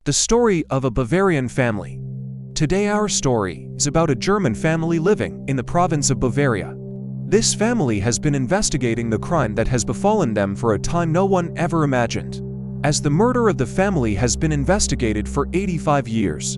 The story of a Bavarian family. Today our story is about a German family living in the province of Bavaria. This family has been investigating the crime that has befallen them for a time no one ever imagined, as the murder of the family has been investigated for 85 years.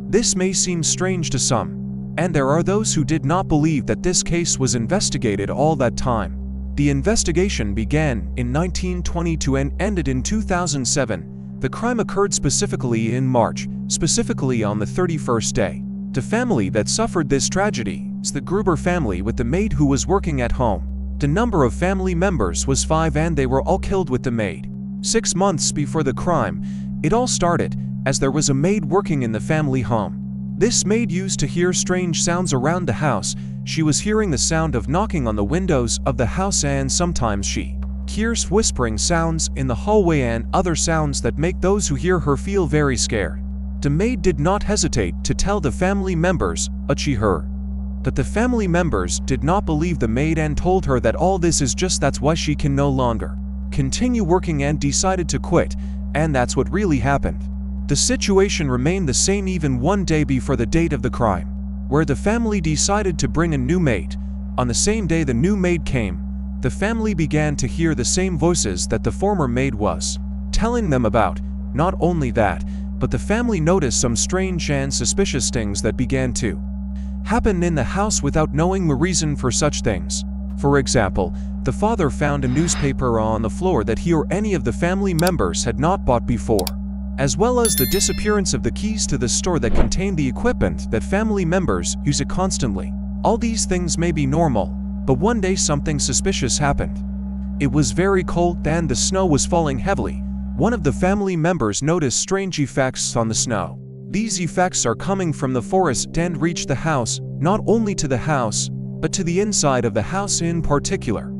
This may seem strange to some, and there are those who did not believe that this case was investigated all that time. The investigation began in 1922 and ended in 2007. The crime occurred specifically in March, specifically on the 31st day. The family that suffered this tragedy is the Gruber family with the maid who was working at home. The number of family members was 5 and they were all killed with the maid. 6 months before the crime, it all started, as there was a maid working in the family home. This maid used to hear strange sounds around the house. She was hearing the sound of knocking on the windows of the house, and sometimes she hears whispering sounds in the hallway and other sounds that make those who hear her feel very scared. The maid did not hesitate to tell the family members what she heard. But the family members did not believe the maid and told her that all this is just that's why she can no longer continue working and decided to quit, and that's what really happened. The situation remained the same even one day before the date of the crime, where the family decided to bring a new maid. On the same day the new maid came, the family began to hear the same voices that the former maid was telling them about. Not only that, but the family noticed some strange and suspicious things that began to happen in the house without knowing the reason for such things. For example, the father found a newspaper on the floor that he or any of the family members had not bought before, as well as the disappearance of the keys to the store that contained the equipment that family members use it constantly. All these things may be normal, but one day something suspicious happened. It was very cold and the snow was falling heavily. One of the family members noticed strange effects on the snow. These effects are coming from the forest and reach the house, not only to the house, but to the inside of the house in particular.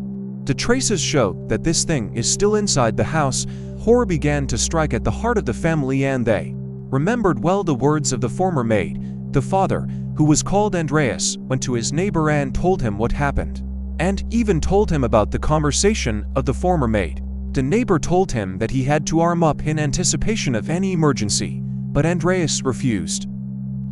The traces show that this thing is still inside the house. Horror began to strike at the heart of the family and they remembered well the words of the former maid. The father, who was called Andreas, went to his neighbor and told him what happened, and even told him about the conversation of the former maid. The neighbor told him that he had to arm up in anticipation of any emergency, but Andreas refused.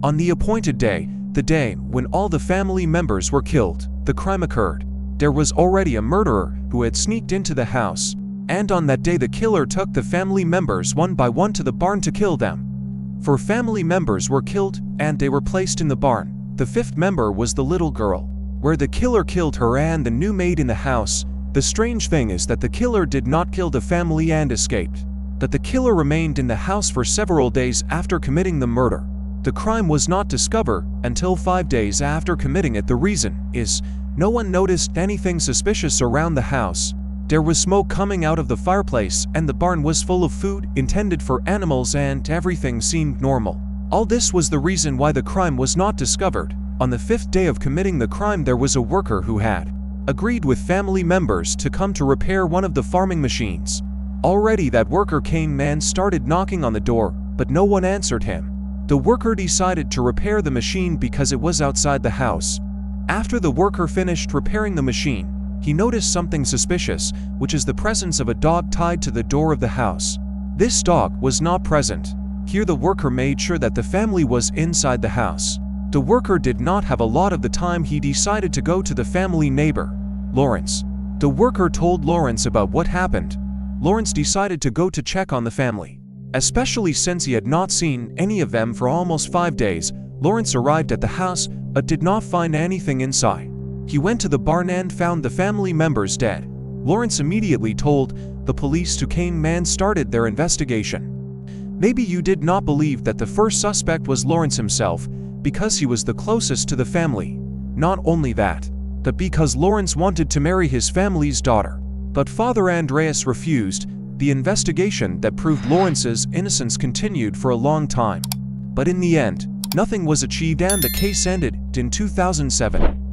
On the appointed day, the day when all the family members were killed, the crime occurred. There was already a murderer who had sneaked into the house, and on that day the killer took the family members one by one to the barn to kill them. 4 family members were killed and they were placed in the barn. The 5th member was the little girl, where the killer killed her and the new maid in the house. The strange thing is that the killer did not kill the family and escaped, that the killer remained in the house for several days after committing the murder. The crime was not discovered until 5 days after committing it. The reason is, no one noticed anything suspicious around the house. There was smoke coming out of the fireplace and the barn was full of food intended for animals and everything seemed normal. All this was the reason why the crime was not discovered. On the 5th day of committing the crime there was a worker who had agreed with family members to come to repair one of the farming machines. Already that worker came and started knocking on the door, but no one answered him. The worker decided to repair the machine because it was outside the house. After the worker finished repairing the machine, he noticed something suspicious, which is the presence of a dog tied to the door of the house. This dog was not present. Here the worker made sure that the family was inside the house. The worker did not have a lot of the time. He decided to go to the family neighbor, Lawrence. The worker told Lawrence about what happened. Lawrence decided to go to check on the family, especially since he had not seen any of them for almost 5 days. Lawrence arrived at the house but did not find anything inside. He went to the barn and found the family members dead. Lawrence immediately told the police who came and started their investigation. Maybe you did not believe that the first suspect was Lawrence himself, because he was the closest to the family. Not only that, but because Lawrence wanted to marry his family's daughter. But Father Andreas refused. The investigation that proved Lawrence's innocence continued for a long time. But in the end, nothing was achieved and the case ended in 2007.